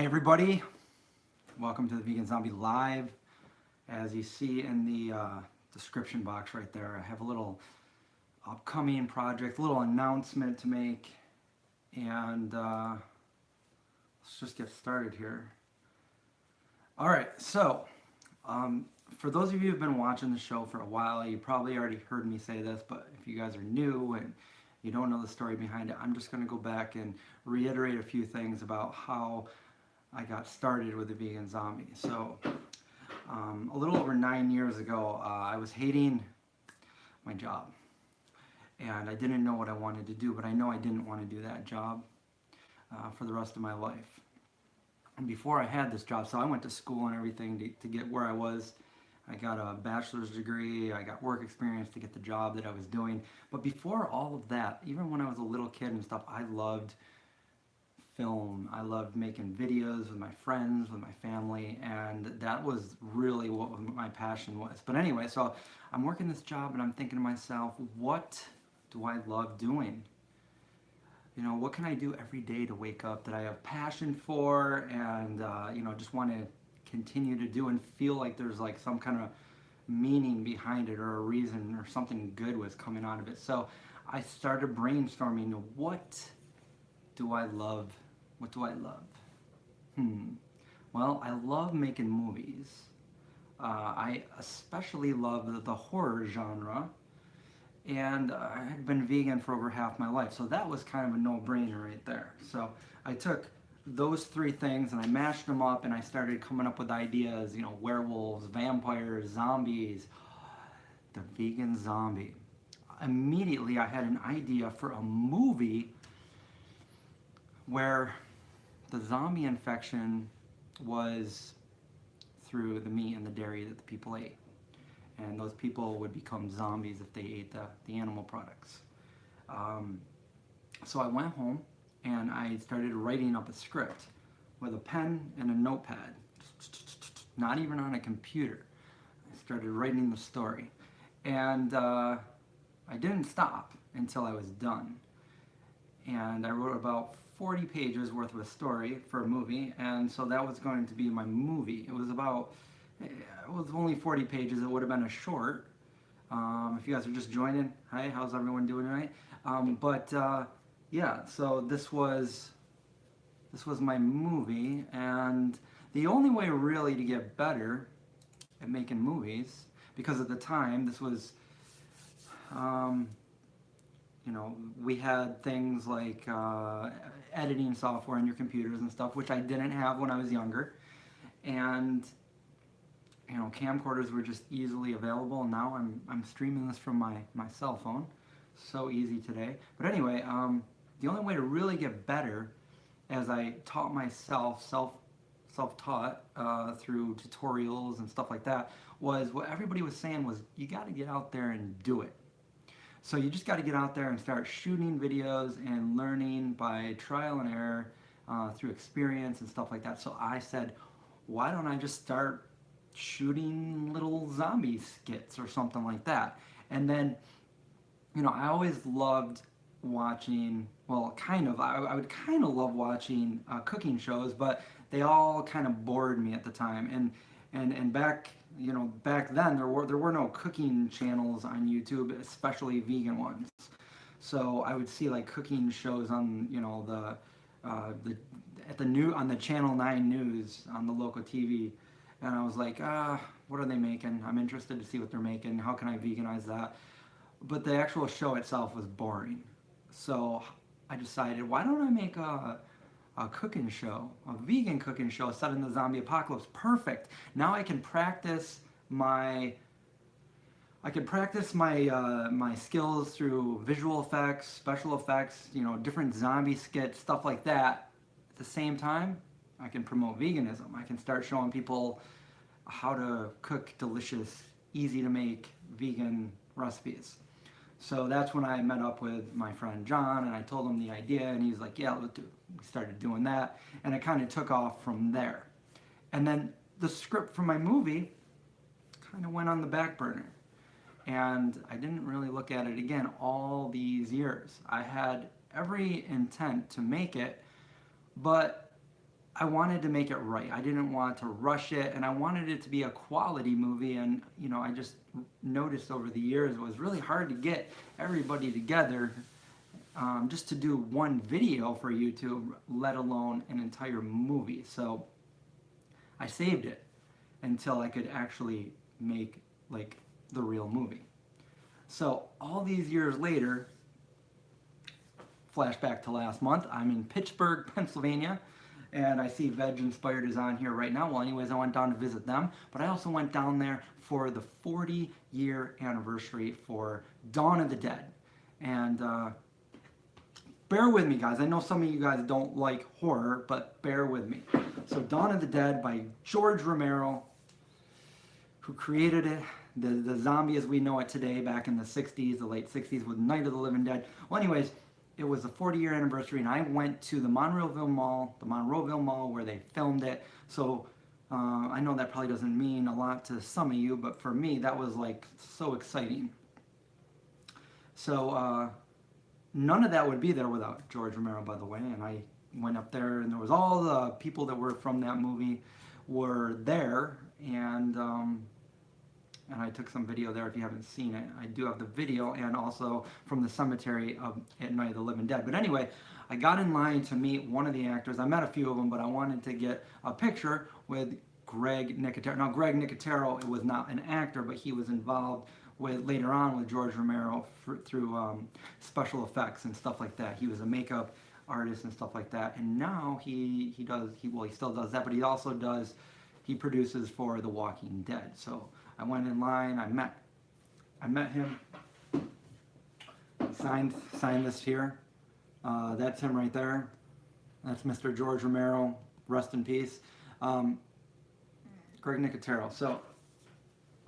everybody, welcome to the Vegan Zombie Live. As you see in the description box right there, I have a little upcoming project, a little announcement to make, and let's just get started here. Alright, so for those of you who've been watching the show for a while, you probably already heard me say this, but if you guys are new and you don't know the story behind it, I'm just going to go back and reiterate a few things about how I got started with the Vegan Zombie. So, a little over 9 years ago, I was hating my job. And I didn't know what I wanted to do, but I know I didn't want to do that job for the rest of my life. And before I had this job, so I went to school and everything to get where I was. I got a bachelor's degree, I got work experience to get the job that I was doing. But before all of that, even when I was a little kid and stuff, I loved film. I loved making videos with my friends, with my family, and that was really what my passion was. But anyway, so I'm working this job and I'm thinking to myself, what do I love doing? You know, what can I do every day to wake up that I have passion for and, just want to continue to do and feel like there's like some kind of meaning behind it or a reason or something good was coming out of it. So I started brainstorming, what do I love? What do I love? Well, I love making movies. I especially love the horror genre, and I had been vegan for over half my life, so that was kind of a no-brainer right there. So I took those three things and I mashed them up and I started coming up with ideas, werewolves, vampires, zombies, the vegan zombie. Immediately I had an idea for a movie where the zombie infection was through the meat and the dairy that the people ate. And those people would become zombies if they ate the animal products. So I went home and I started writing up a script with a pen and a notepad, not even on a computer. I started writing the story. And I didn't stop until I was done. And I wrote about 40 pages worth of a story for a movie, and so that was going to be my movie. It was only 40 pages. It would have been a short. If you guys are just joining, hi, how's everyone doing tonight? Yeah, so this was my movie, and the only way really to get better at making movies, because at the time this was we had things like editing software on your computers and stuff, which I didn't have when I was younger. And, camcorders were just easily available. And now I'm streaming this from my cell phone. So easy today. But anyway, the only way to really get better, as I taught myself, self-taught through tutorials and stuff like that, was what everybody was saying was, you got to get out there and do it. So you just got to get out there and start shooting videos and learning by trial and error through experience and stuff like that. So I said, why don't I just start shooting little zombie skits or something like that? And then, I always loved watching, I would kind of love watching cooking shows, but they all kind of bored me at the time. And back then there were no cooking channels on YouTube, especially vegan ones. So I would see like cooking shows on on the Channel 9 news on the local TV, and I was like, what are they making? I'm interested to see what they're making. How can I veganize that? But the actual show itself was boring. So I decided, why don't I make a cooking show, a vegan cooking show set in the zombie apocalypse? Perfect. Now I can practice my my skills through visual effects, special effects, different zombie skits, stuff like that. At the same time, I can promote veganism. I can start showing people how to cook delicious, easy to make vegan recipes. So that's when I met up with my friend John, and I told him the idea, and he's like, yeah, let's do it. We started doing that, and it kind of took off from there. And then the script for my movie kind of went on the back burner, and I didn't really look at it again all these years. I had every intent to make it, but I wanted to make it right. I didn't want to rush it, and I wanted it to be a quality movie. And you know, I just noticed over the years it was really hard to get everybody together just to do one video for YouTube, let alone an entire movie. So I saved it until I could actually make like the real movie. So all these years later, flashback to last month, I'm in Pittsburgh, Pennsylvania, and I see Veg Inspired is on here right now. Well, anyways, I went down to visit them, but I also went down there for the 40-year anniversary for Dawn of the Dead. And bear with me, guys. I know some of you guys don't like horror, but bear with me. So Dawn of the Dead by George Romero, who created it, the zombie as we know it today, back in the 60s, the late 60s, with Night of the Living Dead. Well, anyways, it was the 40-year anniversary, and I went to the Monroeville Mall where they filmed it. So I know that probably doesn't mean a lot to some of you, but for me, that was like so exciting. So none of that would be there without George Romero, by the way. And I went up there, and there was all the people that were from that movie were there, and I took some video there. If you haven't seen it, I do have the video, and also from the cemetery at Night of the Living Dead. But anyway, I got in line to meet one of the actors. I met a few of them, but I wanted to get a picture with Greg Nicotero. Now, Greg Nicotero, it was not an actor, but he was involved with later on with George Romero through special effects and stuff like that. He was a makeup artist and stuff like that. And now he still does that, but he also he produces for The Walking Dead. So I went in line, I met him, signed this here. That's him right there. That's Mr. George Romero, rest in peace. Greg Nicotero. So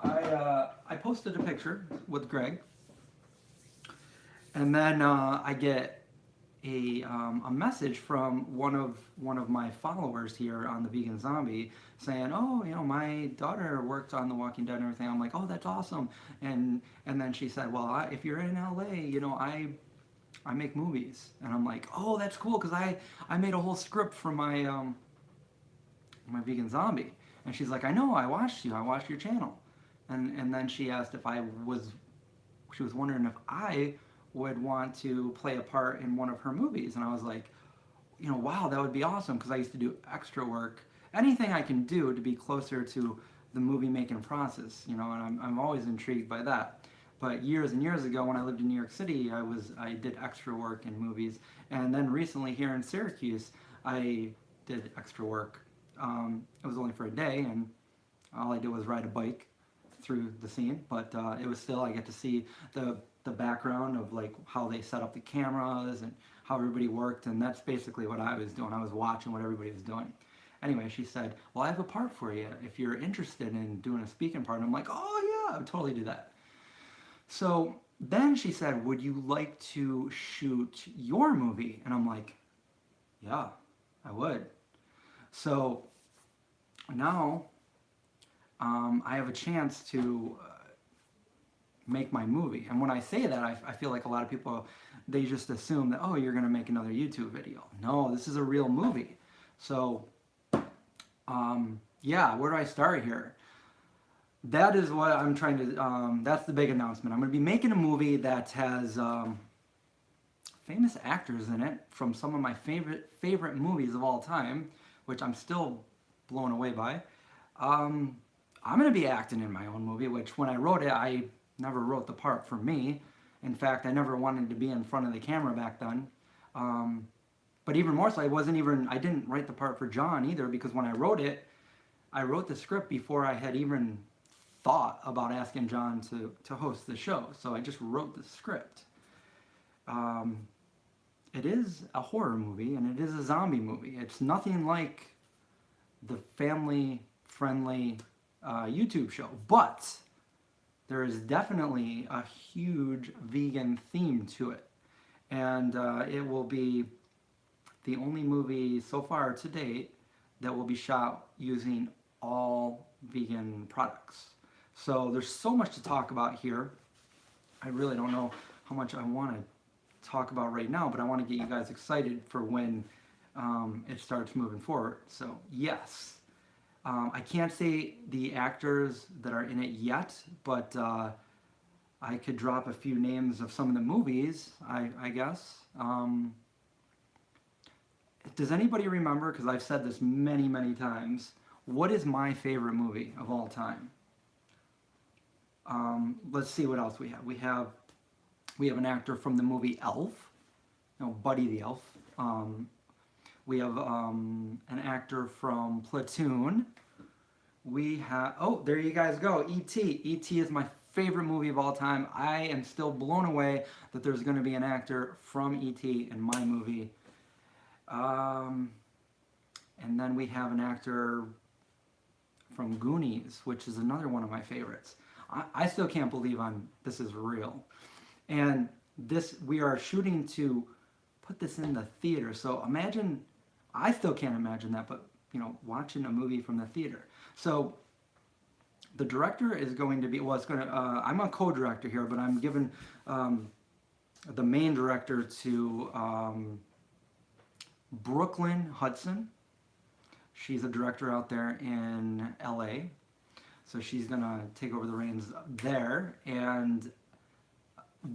I posted a picture with Greg, and then I get a message from one of my followers here on the Vegan Zombie saying, oh, you know, my daughter worked on The Walking Dead and everything. I'm like, oh, that's awesome. And then she said, well, if you're in LA, you know, I make movies. And I'm like, oh, that's cool, because I made a whole script for my my Vegan Zombie. And she's like, I know, I watched your channel. And then she asked if she was wondering if I would want to play a part in one of her movies. And I was like, you know, wow, that would be awesome, because I used to do extra work. Anything I can do to be closer to the movie making process, you know, and I'm always intrigued by that. But years and years ago, when I lived in New York City, I did extra work in movies. And then recently here in Syracuse, I did extra work. It was only for a day, and all I did was ride a bike through the scene. But it was still, I get to see the background of like how they set up the cameras and how everybody worked, and that's basically what I was doing. I was watching what everybody was doing. Anyway, she said, well, I have a part for you if you're interested in doing a speaking part. And I'm like, oh yeah, I would totally do that. So then she said, would you like to shoot your movie? And I'm like, yeah, I would. So now I have a chance to make my movie. And when I say that, I feel like a lot of people, they just assume that, oh, you're going to make another YouTube video. No, this is a real movie. So yeah, where do I start here? That is what I'm trying to, that's the big announcement. I'm going to be making a movie that has famous actors in it from some of my favorite movies of all time, which I'm still blown away by. I'm going to be acting in my own movie, which when I wrote it, I never wrote the part for me. In fact, I never wanted to be in front of the camera back then. But even more so, I didn't write the part for John either, because when I wrote it, I wrote the script before I had even thought about asking John to host the show. So I just wrote the script. It is a horror movie, and it is a zombie movie. It's nothing like the family-friendly YouTube show, but there is definitely a huge vegan theme to it. And it will be the only movie so far to date that will be shot using all vegan products. So there's so much to talk about here. I really don't know how much I want to talk about right now, but I want to get you guys excited for when it starts moving forward. So yes, I can't say the actors that are in it yet, but I could drop a few names of some of the movies, I guess. Does anybody remember, because I've said this many, many times, what is my favorite movie of all time? Let's see what else we have. We have an actor from the movie Elf, Buddy the Elf. We have an actor from Platoon. We have, oh, there you guys go, E.T. E.T. is my favorite movie of all time. I am still blown away that there's going to be an actor from E.T. in my movie. And then we have an actor from Goonies, which is another one of my favorites. I still can't believe this is real. And we are shooting to put this in the theater. So imagine, I still can't imagine that, but watching a movie from the theater. So the director is going to be, I'm a co-director here, but I'm giving the main director to Brooklyn Hudson. She's a director out there in LA. So she's going to take over the reins there. And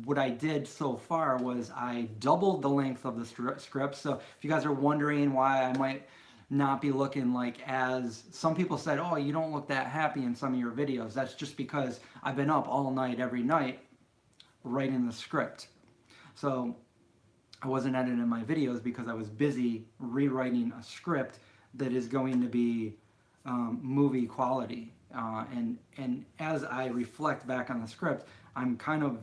what I did so far was I doubled the length of the script. So if you guys are wondering why I might not be looking as some people said, oh, you don't look that happy in some of your videos. That's just because I've been up all night, every night, writing the script. So I wasn't editing my videos because I was busy rewriting a script that is going to be movie quality. And as I reflect back on the script, I'm kind of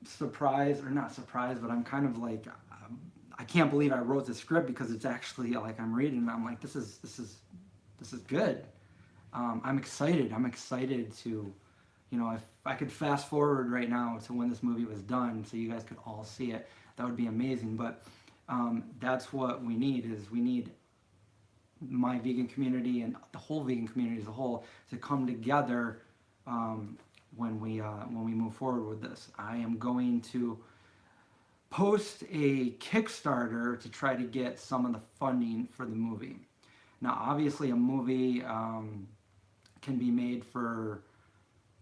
surprised, or not surprised, but I'm kind of I can't believe I wrote this script, because it's actually I'm reading and I'm like, this is good. I'm excited. I'm excited to, if I could fast forward right now to when this movie was done, so you guys could all see it, that would be amazing. But that's what we need, is we need my vegan community and the whole vegan community as a whole to come together when we move forward with this. I am going to post a Kickstarter to try to get some of the funding for the movie. Now, obviously, a movie can be made for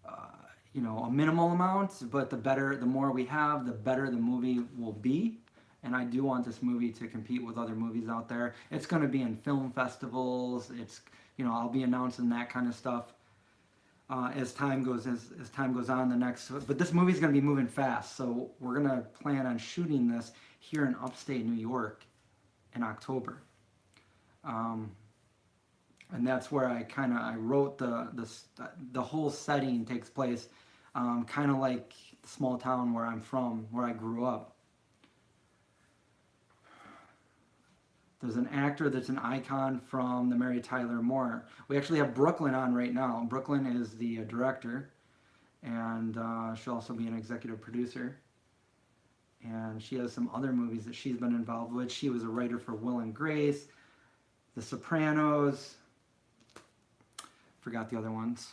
a minimal amount, but the more we have, the better the movie will be. And I do want this movie to compete with other movies out there. It's going to be in film festivals. It's I'll be announcing that kind of stuff as time goes on. But this movie's going to be moving fast, so we're going to plan on shooting this here in upstate New York in October. And that's where I wrote the whole setting takes place kind of like the small town where I'm from, where I grew up. There's an actor that's an icon from the Mary Tyler Moore. We actually have Brooklyn on right now. Brooklyn is the director, and she'll also be an executive producer. And she has some other movies that she's been involved with. She was a writer for Will and Grace, The Sopranos. Forgot the other ones.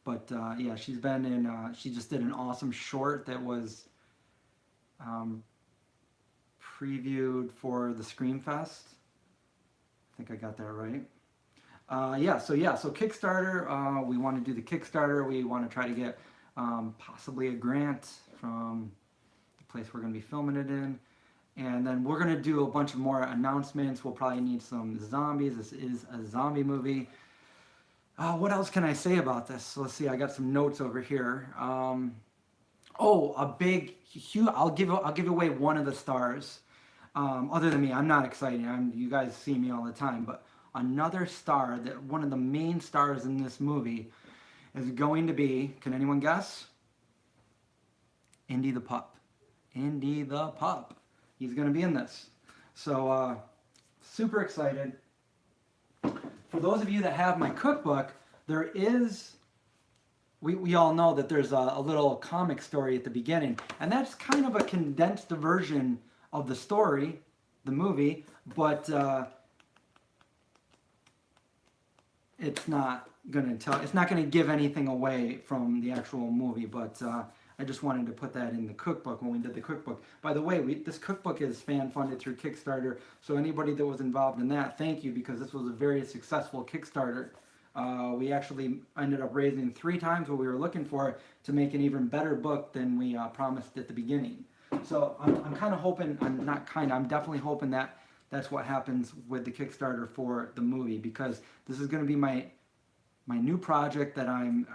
But yeah, she's been in, she just did an awesome short that was previewed for the Screamfest. I think I got that right. So Kickstarter, we want to do the Kickstarter. We want to try to get possibly a grant from the place we're going to be filming it in. And then we're going to do a bunch of more announcements. We'll probably need some zombies. This is a zombie movie. What else can I say about this? So let's see, I got some notes over here. A big, huge, I'll give away one of the stars. Other than me, I'm not excited. You guys see me all the time, but another star, that one of the main stars in this movie is going to be, can anyone guess? Indy the pup. Indy the pup. He's going to be in this. So, super excited. For those of you that have my cookbook, there is, we all know that there's a little comic story at the beginning, and that's kind of a condensed version of the story, the movie, but it's not going to give anything away from the actual movie. But I just wanted to put that in the cookbook when we did the cookbook. By the way, this cookbook is fan funded through Kickstarter, so anybody that was involved in that, thank you, because this was a very successful Kickstarter. We actually ended up raising 3 times what we were looking for to make an even better book than we promised at the beginning. So I'm kind of hoping, I'm definitely hoping that that's what happens with the Kickstarter for the movie, because this is going to be my new project that I'm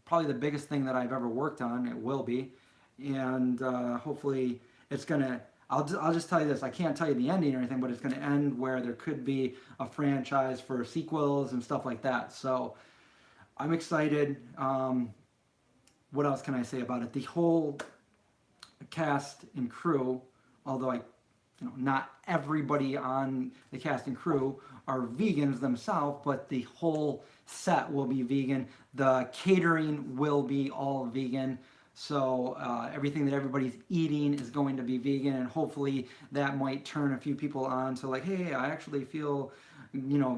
probably the biggest thing that I've ever worked on. It will be, and hopefully it's gonna. I'll just tell you this. I can't tell you the ending or anything, but it's gonna end where there could be a franchise for sequels and stuff like that. So I'm excited. What else can I say about it? The whole cast and crew, although not everybody on the cast and crew are vegans themselves, but the whole set will be vegan. The catering will be all vegan. So everything that everybody's eating is going to be vegan, and hopefully that might turn a few people on to like, hey, I actually feel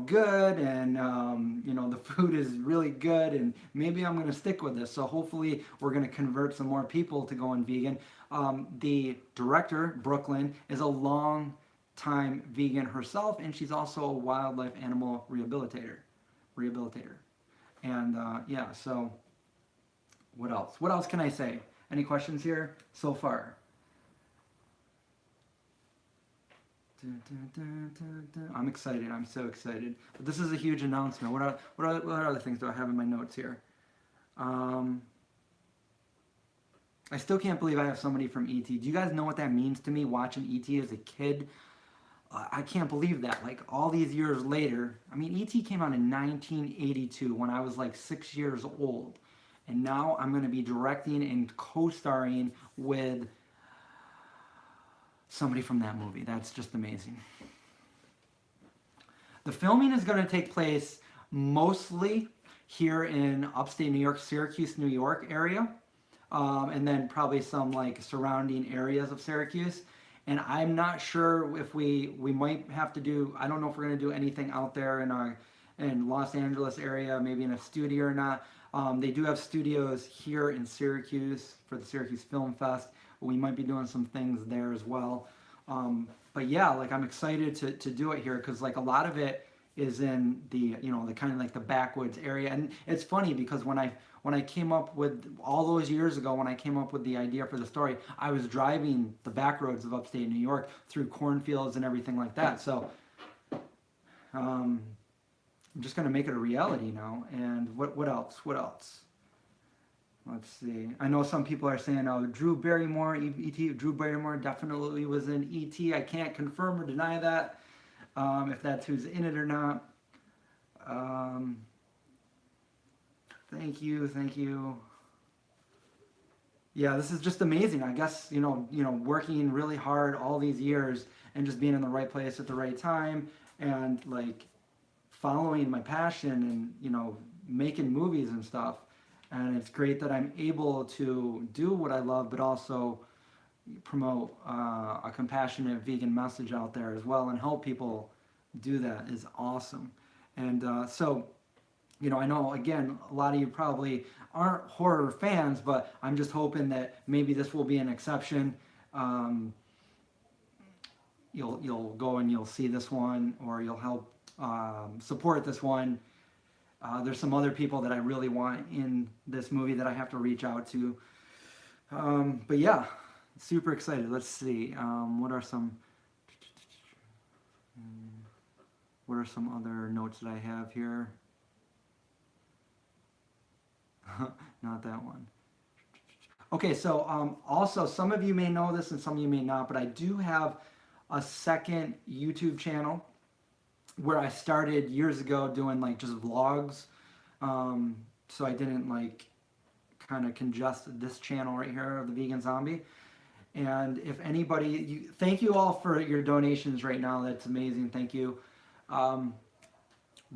good, and the food is really good, and maybe I'm going to stick with this. So hopefully we're going to convert some more people to going vegan. The director, Brooklyn, is a long-time vegan herself, and she's also a wildlife animal rehabilitator. And yeah, so what else? What else can I say? Any questions here so far? I'm excited. I'm so excited. But this is a huge announcement. What other things do I have in my notes here? I still can't believe I have somebody from ET. Do you guys know what that means to me, watching ET as a kid? I can't believe that. Like, all these years later, I mean, ET came out in 1982 when I was like 6 years old. And now I'm going to be directing and co-starring with somebody from that movie. That's just amazing. The filming is going to take place mostly here in upstate New York, Syracuse, New York area. And then probably some like surrounding areas of Syracuse. And I'm not sure if we might have to do, I don't know if we're going to do anything out there in Los Angeles area, maybe in a studio or not. They do have studios here in Syracuse for the Syracuse Film Fest. We might be doing some things there as well. But yeah, like, I'm excited to do it here, because like a lot of it is in the the kind of like the backwoods area. And it's funny because when I came up with, all those years ago, when I came up with the idea for the story, I was driving the back roads of upstate New York through cornfields and everything like that. So I'm just going to make it a reality now. And what else? Let's see. I know some people are saying, oh, Drew Barrymore, E.T. Drew Barrymore definitely was in E.T. I can't confirm or deny that, if that's who's in it or not. Thank you. Yeah, this is just amazing. I guess, working really hard all these years and just being in the right place at the right time, and like following my passion and, making movies and stuff. And it's great that I'm able to do what I love, but also promote a compassionate vegan message out there as well, and help people do that is awesome. And so, I know, again, a lot of you probably aren't horror fans, but I'm just hoping that maybe this will be an exception. You'll go and you'll see this one, or you'll help support this one. There's some other people that I really want in this movie that I have to reach out to. But yeah, super excited. Let's see. What are some other notes that I have here? Not that one. Okay, so also, some of you may know this and some of you may not, but I do have a second YouTube channel where I started years ago doing like just vlogs. So I didn't like kind of congest this channel right here of the Vegan Zombie. And if anybody, thank you all for your donations right now. That's amazing. Thank you.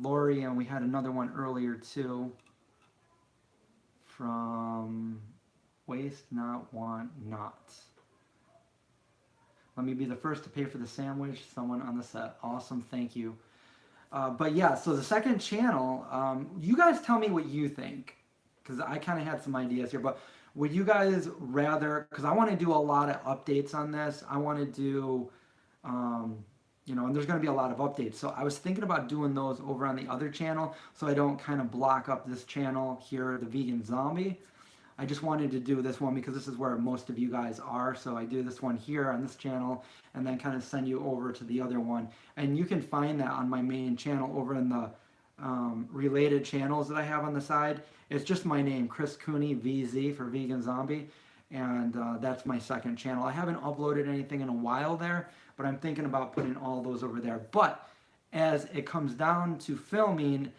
Lori, and we had another one earlier too, from Waste Not Want Not. Let me be the first to pay for the sandwich. Someone on the set. Awesome. Thank you. But yeah, so the second channel, you guys tell me what you think, because I kind of had some ideas here. But Would you guys rather, because I want to do a lot of updates on this. I want to do, um, and there's going to be a lot of updates. So I was thinking about doing those over on the other channel so I don't kind of block up this channel here, the Vegan Zombie. I just wanted to do this one because this is where most of you guys are. So I do this one here on this channel and then kind of send you over to the other one. And you can find that on my main channel over in the related channels that I have on the side. It's just my name, Chris Cooney, VZ for Vegan Zombie. And that's my second channel. I haven't uploaded anything in a while there, but I'm thinking about putting all those over there. But as it comes down to filming,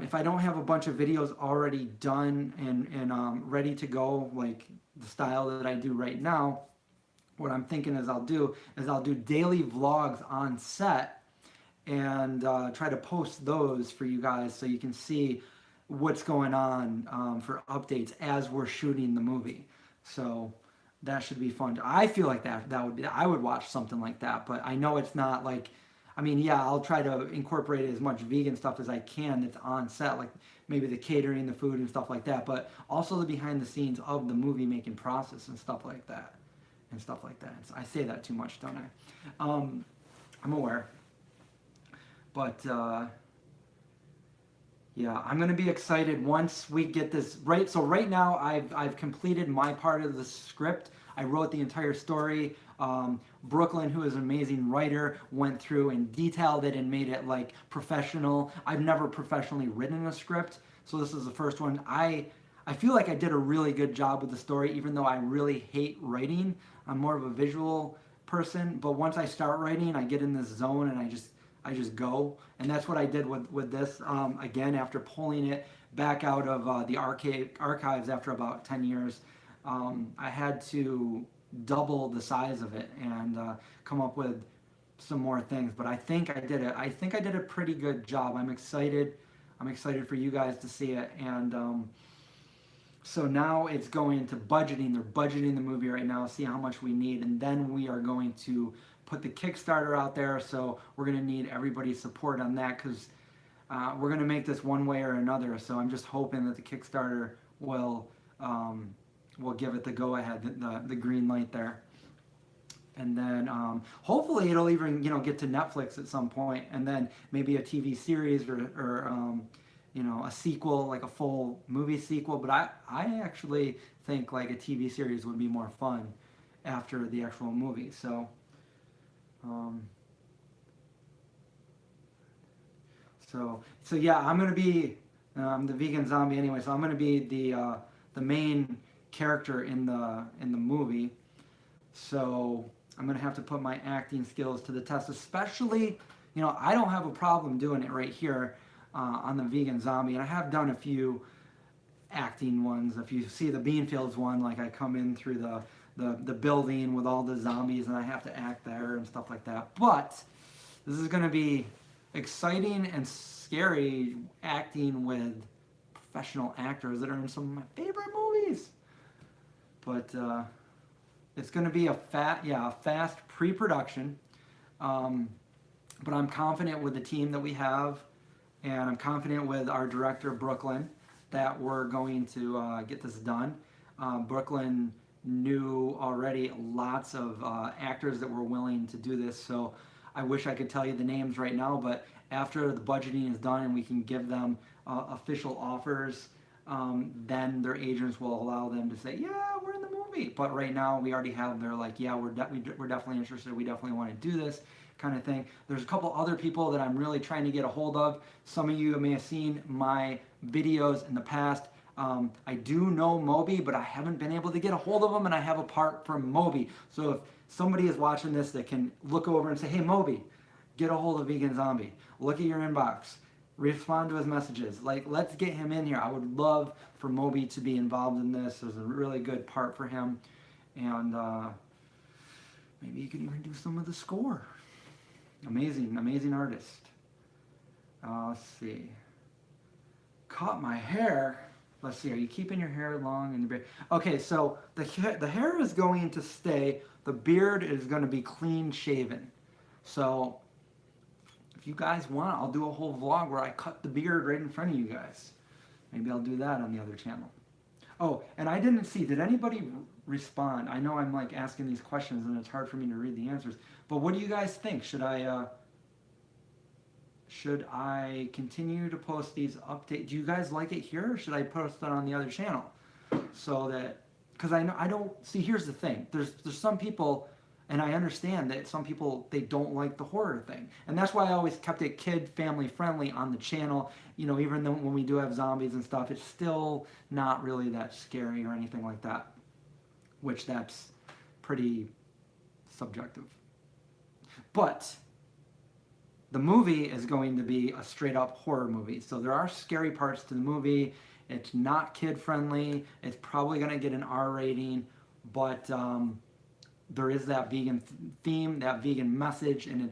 if I don't have a bunch of videos already done and ready to go, like the style that I do right now, what I'm thinking I'll do daily vlogs on set and try to post those for you guys so you can see what's going on for updates as we're shooting the movie. So that should be fun. I feel like that would be, I would watch something like that, but I know it's not like, I mean, yeah, I'll try to incorporate as much vegan stuff as I can that's on set, like maybe the catering, the food and stuff like that, but also the behind the scenes of the movie making process and stuff like that. So I say that too much, don't I? I'm aware. But yeah, I'm gonna be excited once we get this right. So right now, I've completed my part of the script. I wrote the entire story. Brooklyn, who is an amazing writer, went through and detailed it and made it like professional. I've never professionally written a script, so this is the first one. I feel like I did a really good job with the story, even though I really hate writing. I'm more of a visual person, but once I start writing, I get in this zone and I just go, and that's what I did with this. Again, after pulling it back out of the archives after about 10 years, I had to double the size of it and come up with some more things. But I think I did it. I think I did a pretty good job. I'm excited. I'm excited for you guys to see it. And so now it's going to budgeting. They're budgeting the movie right now, see how much we need, and then we are going to put the Kickstarter out there. So we're going to need everybody's support on that because we're going to make this one way or another. So I'm just hoping that the Kickstarter will give it the go-ahead, the green light there. And then hopefully it'll even get to Netflix at some point, and then maybe a TV series or a sequel, like a full movie sequel. But I actually think like a TV series would be more fun after the actual movie. So so yeah, I'm gonna be the vegan zombie anyway. So I'm gonna be the main character in the movie. So I'm gonna have to put my acting skills to the test, especially I don't have a problem doing it right here on the vegan zombie, and I have done a few acting ones. If you see the Beanfields one, like I come in through the building with all the zombies and I have to act there and stuff like that. But this is going to be exciting and scary, acting with professional actors that are in some of my favorite movies. But it's going to be a fast pre-production. But I'm confident with the team that we have, and I'm confident with our director, Brooklyn, that we're going to get this done. Brooklyn knew already lots of actors that were willing to do this, so I wish I could tell you the names right now, but after the budgeting is done and we can give them official offers, then their agents will allow them to say, yeah, we're in the movie. But right now we already have, they're like, yeah, we're definitely interested, we definitely want to do this kind of thing. There's a couple other people that I'm really trying to get a hold of. Some of you may have seen my videos in the past. I do know Moby, but I haven't been able to get a hold of him, and I have a part from Moby. So if somebody is watching this that can look over and say, hey, Moby, get a hold of Vegan Zombie. Look at your inbox. Respond to his messages. Like, let's get him in here. I would love for Moby to be involved in this. There's a really good part for him. And maybe you can even do some of the score. Amazing artist. Let's see. Caught my hair. Let's see. Are you keeping your hair long and the beard? Okay, so the hair is going to stay. The beard is going to be clean shaven. So if you guys want, I'll do a whole vlog where I cut the beard right in front of you guys. Maybe I'll do that on the other channel. Oh, and I didn't see. Did anybody respond? I know I'm like asking these questions, and it's hard for me to read the answers. But what do you guys think? Should I continue to post these updates? Do you guys like it here, or should I post it on the other channel? So that, because I know I don't see. Here's the thing. There's some people, and I understand that some people they don't like the horror thing, and that's why I always kept it kid family friendly on the channel. You know, even though when we do have zombies and stuff, it's still not really that scary or anything like that. Which that's pretty subjective. But the movie is going to be a straight up horror movie. So there are scary parts to the movie. It's not kid friendly. It's probably going to get an R rating, but there is that vegan theme, that vegan message, and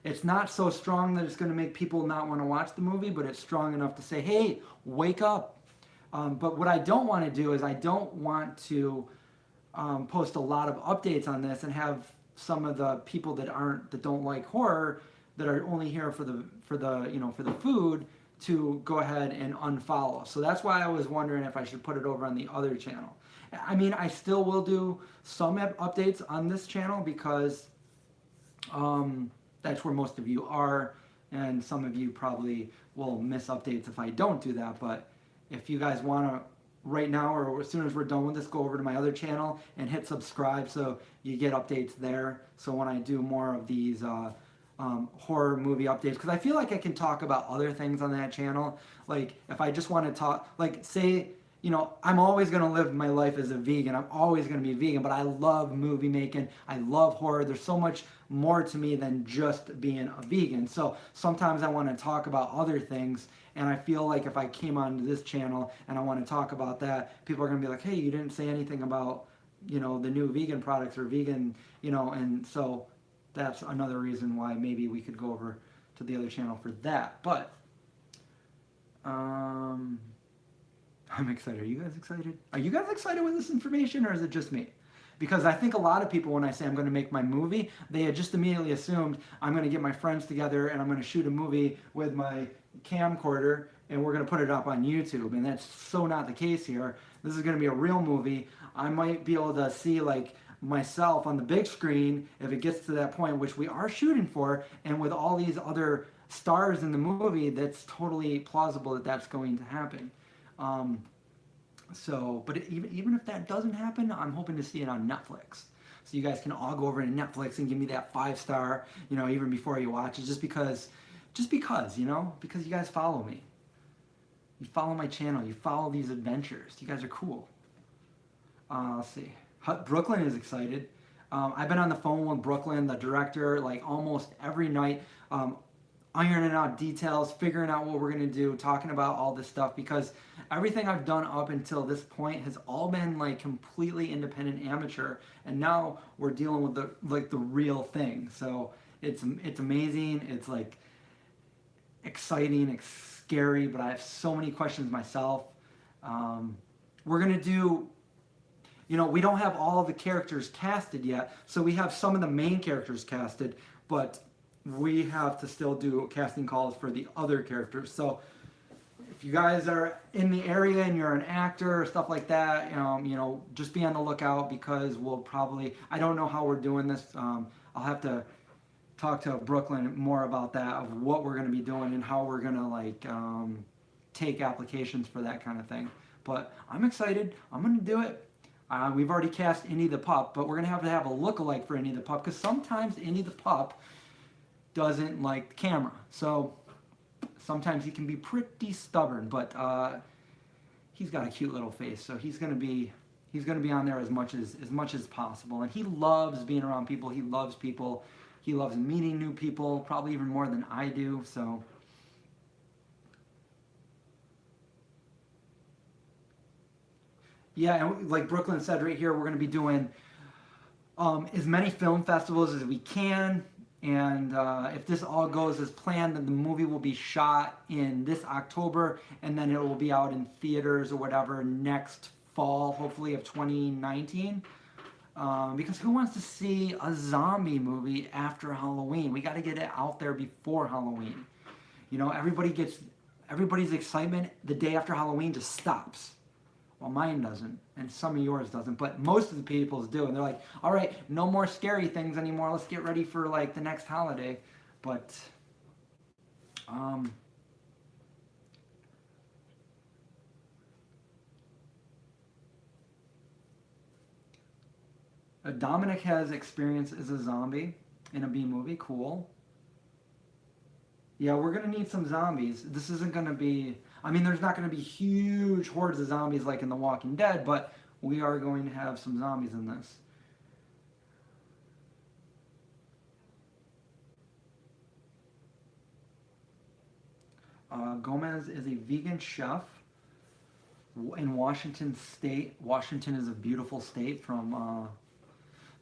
it's not so strong that it's going to make people not want to watch the movie, but it's strong enough to say, hey, wake up. But what I don't want to do is I don't want to post a lot of updates on this and have some of the people that don't like horror, that are only here for the food, to go ahead and unfollow. So that's why I was wondering if I should put it over on the other channel. I mean, I still will do some updates on this channel because that's where most of you are, and some of you probably will miss updates if I don't do that. But if you guys want to, right now or as soon as we're done with this, go over to my other channel and hit subscribe so you get updates there. So when I do more of these horror movie updates, because I feel like I can talk about other things on that channel. Like if I just want to talk, like say, I'm always going to live my life as a vegan. I'm always going to be vegan, but I love movie making. I love horror. There's so much more to me than just being a vegan. So sometimes I want to talk about other things, and I feel like if I came onto this channel and I want to talk about that, people are going to be like, hey, you didn't say anything about, the new vegan products or vegan, and so that's another reason why maybe we could go over to the other channel for that. But I'm excited. Are you guys excited? Are you guys excited with this information, or is it just me? Because I think a lot of people, when I say I'm going to make my movie, they had just immediately assumed I'm going to get my friends together and I'm going to shoot a movie with my camcorder and we're going to put it up on YouTube. And that's so not the case here. This is going to be a real movie. I might be able to see like myself on the big screen if it gets to that point, which we are shooting for, and with all these other stars in the movie, that's totally plausible that that's going to happen. But even if that doesn't happen, I'm hoping to see it on Netflix. So you guys can all go over to Netflix and give me that 5-star, even before you watch it, just because, because you guys follow me. You follow my channel. You follow these adventures. You guys are cool. Let's see. Brooklyn is excited. I've been on the phone with Brooklyn, the director, like almost every night, ironing out details, figuring out what we're going to do, talking about all this stuff, because everything I've done up until this point has all been like completely independent amateur, and now we're dealing with the real thing. So it's amazing. It's like exciting, it's scary, but I have so many questions myself. We're going to do, we don't have all of the characters casted yet, so we have some of the main characters casted, but we have to still do casting calls for the other characters. So if you guys are in the area and you're an actor or stuff like that, just be on the lookout, because we'll probably, I don't know how we're doing this. I'll have to talk to Brooklyn more about that, of what we're going to be doing and how we're going to take applications for that kind of thing. But I'm excited. I'm going to do it. We've already cast Indy the Pup, but we're going to have a look-alike for Indy the Pup, because sometimes Indy the Pup doesn't like the camera. So sometimes he can be pretty stubborn, but he's got a cute little face, so he's gonna be on there as much as possible. And he loves being around people. He loves people. He loves meeting new people, probably even more than I do. So yeah, and like Brooklyn said right here, we're gonna be doing as many film festivals as we can. And if this all goes as planned, then the movie will be shot in this October, and then it will be out in theaters or whatever next fall, hopefully, of 2019. Because who wants to see a zombie movie after Halloween? We got to get it out there before Halloween. Everybody's excitement the day after Halloween just stops. Well, mine doesn't, and some of yours doesn't, but most of the people's do. And they're like, all right, no more scary things anymore. Let's get ready for like the next holiday. But um, Dominic has experience as a zombie in a B movie. Cool. Yeah, we're gonna need some zombies. This isn't gonna be. I mean, there's not gonna be huge hordes of zombies like in The Walking Dead, but we are going to have some zombies in this. Gomez is a vegan chef in Washington State. Washington is a beautiful state from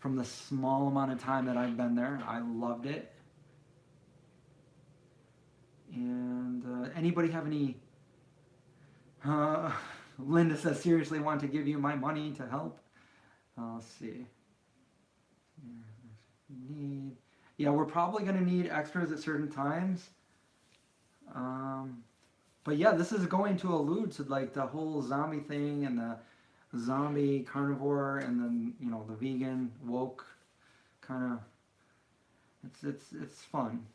the small amount of time that I've been there. I loved it. And anybody have any? Uh, Linda says, seriously, want to give you my money to help? Let's see. Need. Yeah, we're probably going to need extras at certain times. But yeah, this is going to allude to like the whole zombie thing and the zombie carnivore and then the vegan woke kind of. It's fun.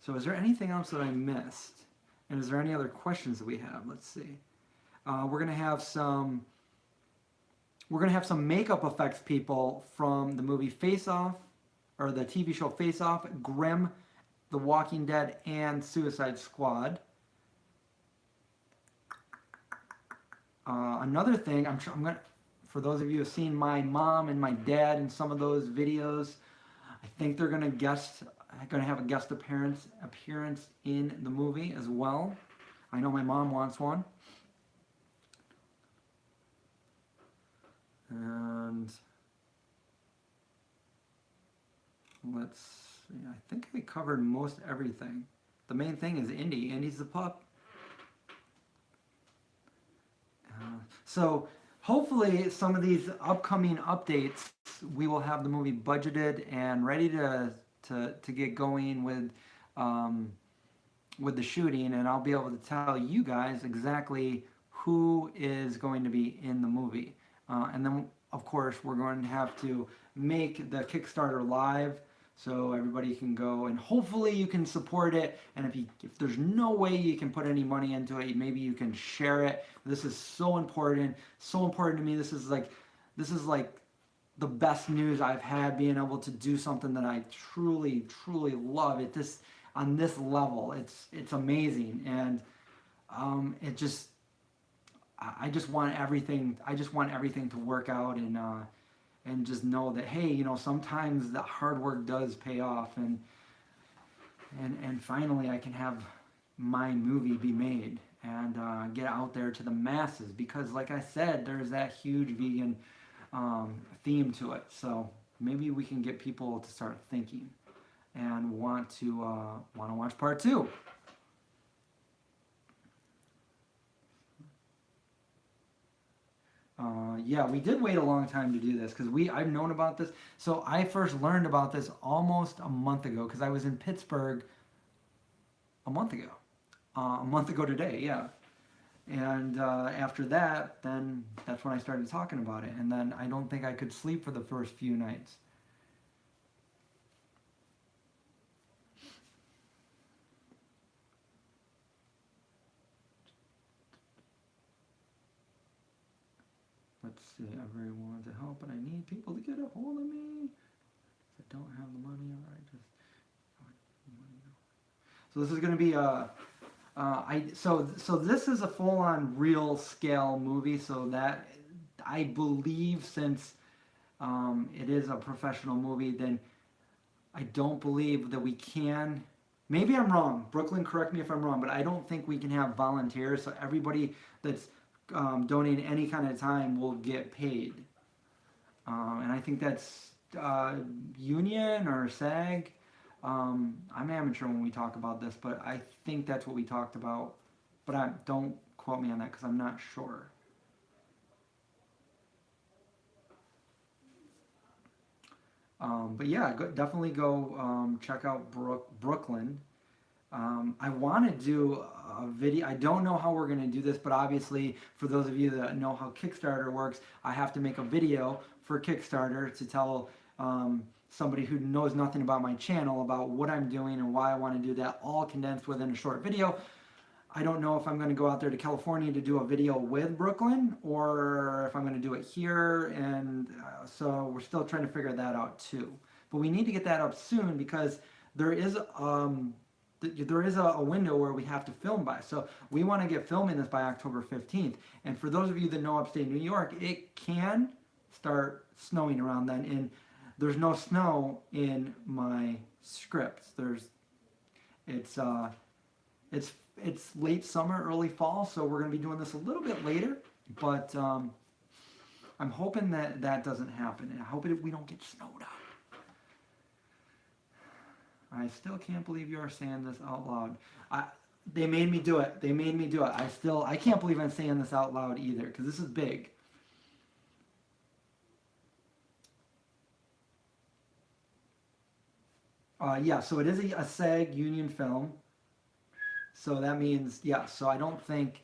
So is there anything else that I missed? And is there any other questions that we have? Let's see. We're gonna have some makeup effects people from the movie Face Off, or the TV show Face Off, Grimm, The Walking Dead, and Suicide Squad. Another thing, I'm gonna, for those of you who have seen my mom and my dad in some of those videos, I think they're gonna have a guest appearance in the movie as well. I know my mom wants one. And let's see, I think I covered most everything. The main thing is Indy. Indy's the pup. So hopefully some of these upcoming updates, we will have the movie budgeted and ready to get going with the shooting, and I'll be able to tell you guys exactly who is going to be in the movie. And then, of course, we're going to have to make the Kickstarter live so everybody can go, and hopefully you can support it. And if there's no way you can put any money into it, maybe you can share it. This is so important to me. This is like the best news I've had, being able to do something that I truly love. On this level, it's amazing, and I just want everything to work out, and just know that, hey, sometimes the hard work does pay off, and finally I can have my movie be made and get out there to the masses, because like I said, there's that huge vegan theme to it. So maybe we can get people to start thinking and want to watch part 2. Yeah, we did wait a long time to do this because I've known about this. So I first learned about this almost a month ago because I was in Pittsburgh a month ago today, yeah. And after that, then that's when I started talking about it. And then I don't think I could sleep for the first few nights. Let's see, I really want to help, but I need people to get a hold of me. I don't have the money, or I just. So this is going to be so this is a full-on real scale movie. So that I believe, since it is a professional movie, then I don't believe that we can. Maybe I'm wrong. Brooklyn, correct me if I'm wrong, but I don't think we can have volunteers. So everybody that's donating any kind of time will get paid. And I think that's union or SAG. I'm amateur when we talk about this, but I think that's what we talked about. But don't quote me on that because I'm not sure. But yeah, definitely go check out Brooklyn. I want to do a video. I don't know how we're going to do this, but obviously, for those of you that know how Kickstarter works, I have to make a video for Kickstarter to tell somebody who knows nothing about my channel about what I'm doing and why I want to do that, all condensed within a short video. I don't know if I'm going to go out there to California to do a video with Brooklyn or if I'm going to do it here, and so we're still trying to figure that out too. But we need to get that up soon because there is a window where we have to film by. So we want to get filming this by October 15th. And for those of you that know upstate New York, it can start snowing around then. And there's no snow in my scripts. It's late summer, early fall, so we're going to be doing this a little bit later. But I'm hoping that that doesn't happen. And I hope we don't get snowed out. I still can't believe you are saying this out loud. They made me do it. They made me do it. I can't believe I'm saying this out loud either, because this is big. Yeah, so it is a SAG union film. So that means, yeah, so I don't think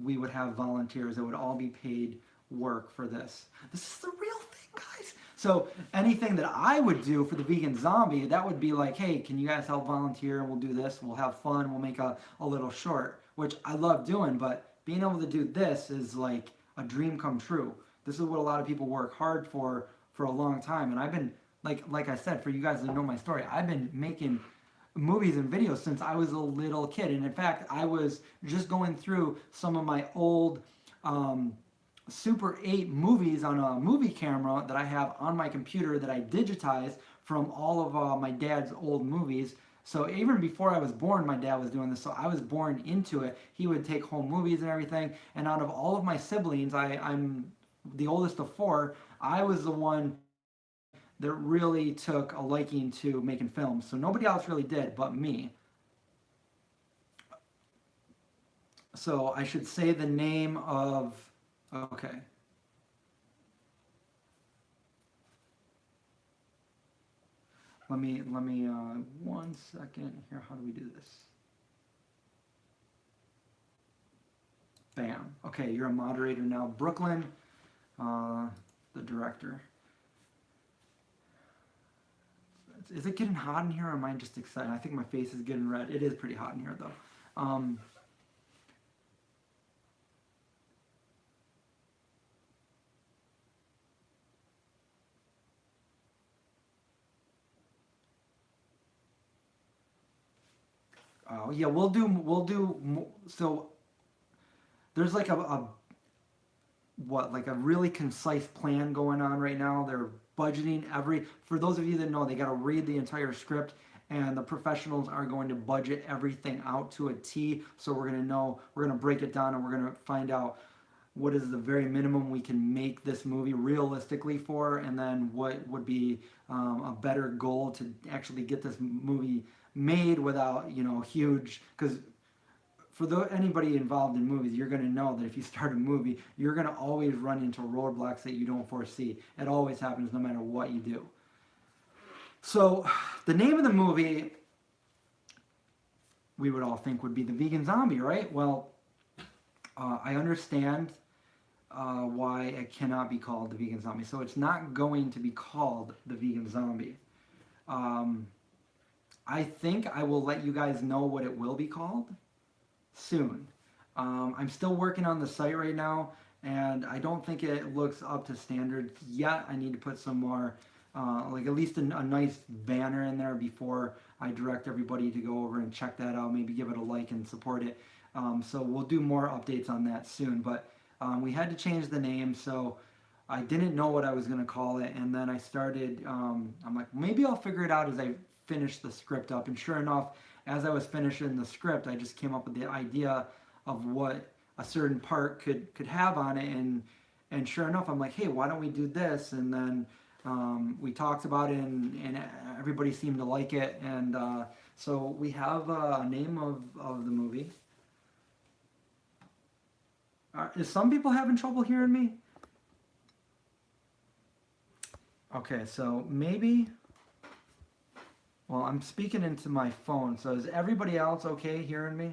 we would have volunteers. It would all be paid work for this. This is the real thing, guys. So anything that I would do for the Vegan Zombie, that would be like, hey, can you guys help volunteer? And we'll do this. We'll have fun. We'll make a little short, which I love doing. But being able to do this is like a dream come true. This is what a lot of people work hard for a long time. And I've been, like I said, for you guys that know my story, I've been making movies and videos since I was a little kid. And in fact, I was just going through some of my old Super 8 movies on a movie camera that I have on my computer that I digitized from all of my dad's old movies. So even before I was born, my dad was doing this. So I was born into it. He would take home movies and everything. And out of all of my siblings, I'm the oldest of 4. I was the one that really took a liking to making films. So nobody else really did but me. So I should say the name of, okay. Let me 1 second here. How do we do this? Bam. Okay, you're a moderator now. Brooklyn, the director. Is it getting hot in here, or am I just excited? I think my face is getting red. It is pretty hot in here, though. Yeah, we'll do. So there's like a really concise plan going on right now. They're budgeting for those of you that know, they got to read the entire script, and the professionals are going to budget everything out to a T. So we're going to break it down, and we're going to find out what is the very minimum we can make this movie realistically for, and then what would be a better goal to actually get this movie made without, huge, because for anybody involved in movies, you're going to know that if you start a movie, you're going to always run into roadblocks that you don't foresee. It always happens no matter what you do. So the name of the movie, we would all think would be The Vegan Zombie, right? Well, I understand why it cannot be called The Vegan Zombie. So it's not going to be called The Vegan Zombie. I think I will let you guys know what it will be called soon. I'm still working on the site right now, and I don't think it looks up to standards yet. I need to put some more, like at least a nice banner in there before I direct everybody to go over and check that out, maybe give it a like and support it. So we'll do more updates on that soon, but we had to change the name, so I didn't know what I was going to call it, and then I started, I'm like, maybe I'll figure it out as I finish the script up, and sure enough, as I was finishing the script, I just came up with the idea of what a certain part could have on it, and sure enough, I'm like, hey, why don't we do this? And then we talked about it, and everybody seemed to like it, and so we have a name of the movie. Is some people having trouble hearing me? Okay, so maybe Well, I'm speaking into my phone, so is everybody else okay hearing me?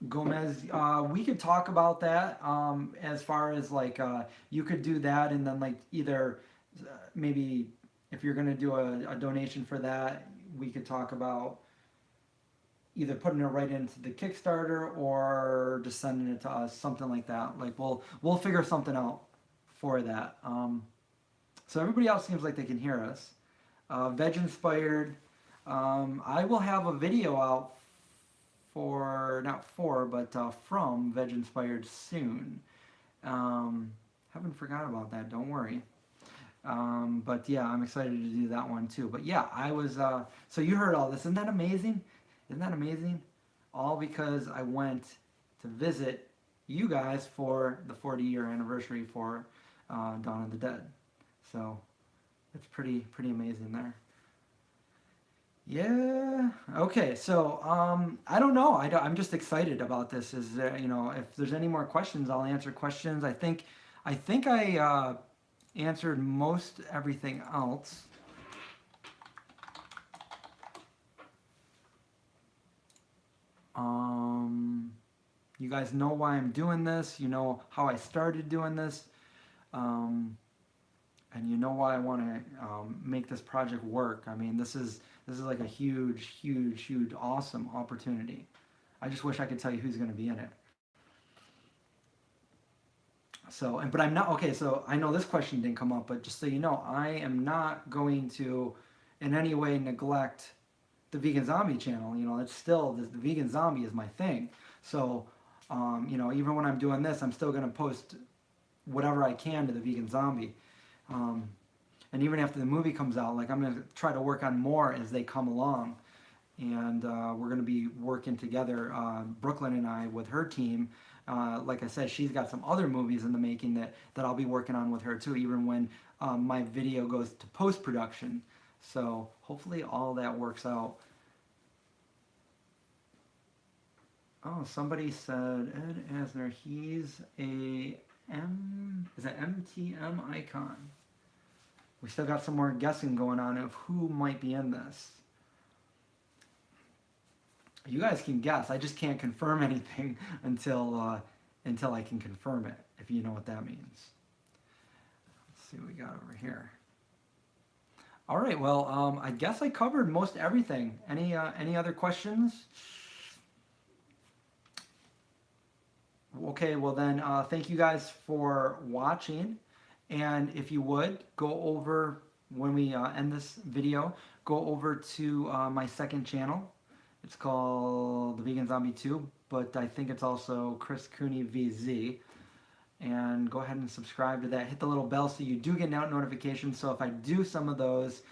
Gomez, we could talk about that as far as like you could do that, and then like either maybe if you're going to do a donation for that, we could talk about either putting it right into the Kickstarter or just sending it to us, something like that. Like we'll figure something out for that. So everybody else seems like they can hear us. Veg inspired. I will have a video out for not for but from Veg inspired soon. Haven't forgot about that. Don't worry. But yeah, I'm excited to do that one too. But yeah, I was. So you heard all this. Isn't that amazing? Isn't that amazing? All because I went to visit you guys for the 40-year anniversary for Dawn of the Dead. So it's pretty amazing there. Yeah. Okay. So I don't know. I'm just excited about this. Is there, if there's any more questions, I'll answer questions. I think I answered most everything else. You guys know why I'm doing this. You know how I started doing this. And you know why I want to make this project work. I mean, this is like a huge, awesome opportunity. I just wish I could tell you who's going to be in it. So, but I'm not okay. So I know this question didn't come up, but just so you know, I am not going to, in any way, neglect the Vegan Zombie channel. It's still the Vegan Zombie is my thing. So, even when I'm doing this, I'm still going to post whatever I can to the Vegan Zombie. Um, and even after the movie comes out, like I'm going to try to work on more as they come along. And we're going to be working together, Brooklyn and I, with her team. Like I said, she's got some other movies in the making that I'll be working on with her too, even when my video goes to post-production. So hopefully all that works out. Oh, somebody said, Ed Asner, he's a is that MTM icon? We still got some more guessing going on of who might be in this. You guys can guess. I just can't confirm anything until I can confirm it, if you know what that means. Let's see what we got over here. All right. Well, I guess I covered most everything. Any other questions? Okay. Well then, thank you guys for watching. And if you would, go over, when we end this video, go over to my second channel. It's called The Vegan Zombie 2, but I think it's also Chris Cooney VZ. And go ahead and subscribe to that. Hit the little bell so you do get notifications. So if I do some of those,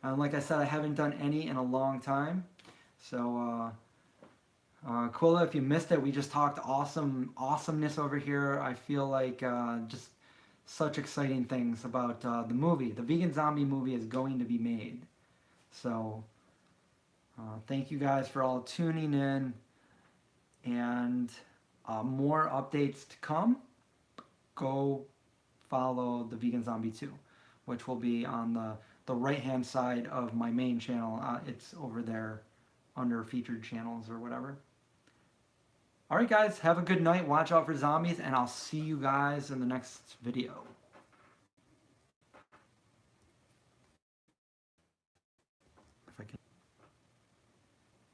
like I said, I haven't done any in a long time. So, Quilla, if you missed it, we just talked awesomeness over here. I feel like just such exciting things about the movie. The Vegan Zombie movie is going to be made. So thank you guys for all tuning in, and more updates to come. Go follow the Vegan Zombie 2, which will be on the right hand side of my main channel. It's over there under featured channels or whatever. Alright guys, have a good night, watch out for zombies, and I'll see you guys in the next video.